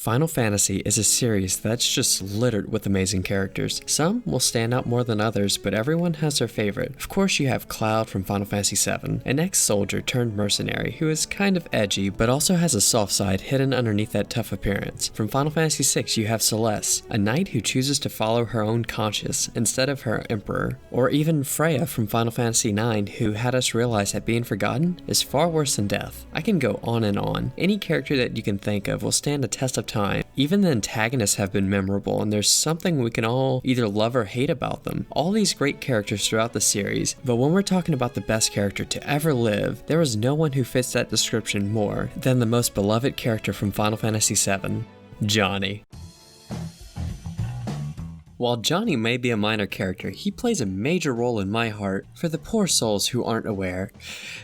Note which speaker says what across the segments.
Speaker 1: Final Fantasy is a series that's just littered with amazing characters. Some will stand out more than others, but everyone has their favorite. Of course, you have Cloud from Final Fantasy VII, an ex-soldier turned mercenary who is kind of edgy, but also has a soft side hidden underneath that tough appearance. From Final Fantasy VI, you have Celeste, a knight who chooses to follow her own conscience instead of her emperor. Or even Freya from Final Fantasy IX, who had us realize that being forgotten is far worse than death. I can go on and on. Any character that you can think of will stand the test of time. Even the antagonists have been memorable, and there's something we can all either love or hate about them. All these great characters throughout the series, but when we're talking about the best character to ever live, there is no one who fits that description more than the most beloved character from Final Fantasy VII, Johnny. While Johnny may be a minor character, he plays a major role in my heart. For the poor souls who aren't aware,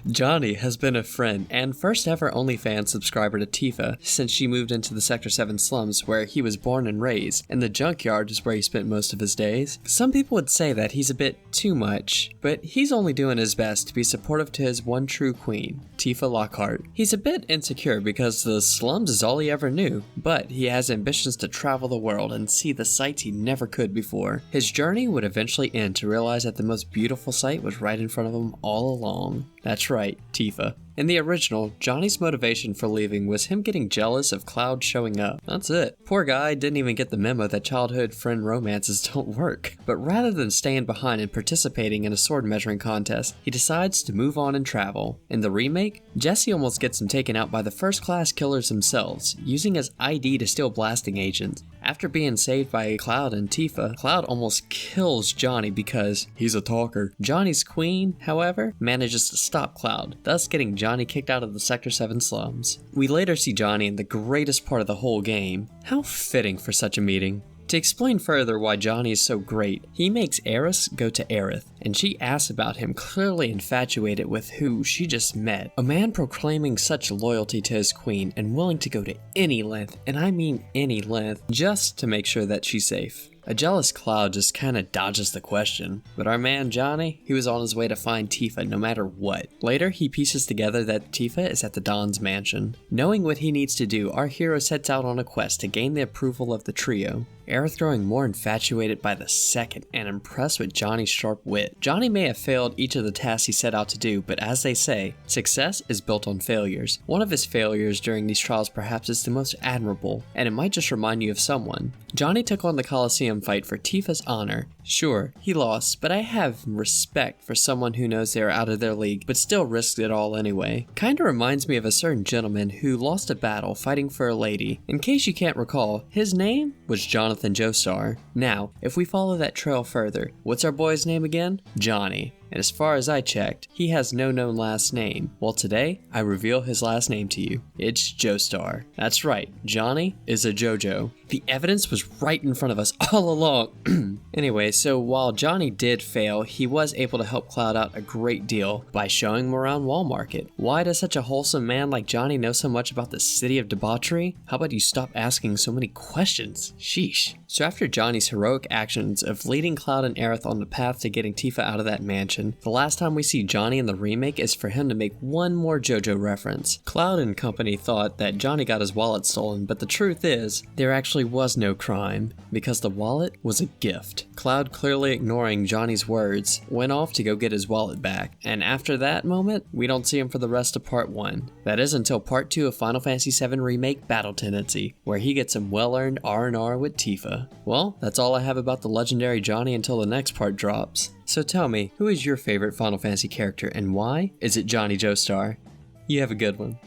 Speaker 1: Johnny has been a friend and first ever OnlyFans subscriber to Tifa since she moved into the Sector 7 slums where he was born and raised, and the junkyard is where he spent most of his days. Some people would say that he's a bit too much, but he's only doing his best to be supportive to his one true queen, Tifa Lockhart. He's a bit insecure because the slums is all he ever knew, but he has ambitions to travel the world and see the sights he never could before. His journey would eventually end to realize that the most beautiful sight was right in front of him all along. That's right, Tifa. In the original, Johnny's motivation for leaving was him getting jealous of Cloud showing up. That's it. Poor guy didn't even get the memo that childhood friend romances don't work. But rather than staying behind and participating in a sword measuring contest, he decides to move on and travel. In the remake, Jesse almost gets him taken out by the first-class killers themselves, using his ID to steal blasting agents. After being saved by Cloud and Tifa, Cloud almost kills Johnny because he's a talker. Johnny's queen, however, manages to stop Cloud, thus getting Johnny kicked out of the Sector 7 slums. We later see Johnny in the greatest part of the whole game. How fitting for such a meeting. To explain further why Johnny is so great, he makes Eris go to Aerith, and she asks about him, clearly infatuated with who she just met. A man proclaiming such loyalty to his queen and willing to go to any length, and I mean any length, just to make sure that she's safe. A jealous Cloud just kinda dodges the question, but our man Johnny, he was on his way to find Tifa no matter what. Later, he pieces together that Tifa is at the Dawn's mansion. Knowing what he needs to do, our hero sets out on a quest to gain the approval of the trio. Aerith growing more infatuated by the second and impressed with Johnny's sharp wit. Johnny may have failed each of the tasks he set out to do, but as they say, success is built on failures. One of his failures during these trials perhaps is the most admirable, and it might just remind you of someone. Johnny took on the Colosseum fight for Tifa's honor. Sure, he lost, but I have respect for someone who knows they are out of their league, but still risked it all anyway. Kinda reminds me of a certain gentleman who lost a battle fighting for a lady. In case you can't recall, his name was Jonathan Joestar. Now, if we follow that trail further, what's our boy's name again? Johnny. And as far as I checked, he has no known last name. Well, today, I reveal his last name to you. It's Joestar. That's right, Johnny is a JoJo. The evidence was right in front of us all along. Anyway, so while Johnny did fail, he was able to help Cloud out a great deal by showing him around Wall Market. Why does such a wholesome man like Johnny know so much about the city of debauchery? How about you stop asking so many questions? Sheesh. So after Johnny's heroic actions of leading Cloud and Aerith on the path to getting Tifa out of that mansion, the last time we see Johnny in the remake is for him to make one more JoJo reference. Cloud and company thought that Johnny got his wallet stolen, but the truth is, there actually was no crime, because the wallet was a gift. Cloud, clearly ignoring Johnny's words, went off to go get his wallet back, and after that moment, we don't see him for the rest of Part 1. That is until Part 2 of Final Fantasy VII Remake Battle Tendency, where he gets some well-earned R&R with Tifa. Well, that's all I have about the legendary Johnny until the next part drops. So tell me, who is your favorite Final Fantasy character and why is it Johnny Joestar? You have a good one.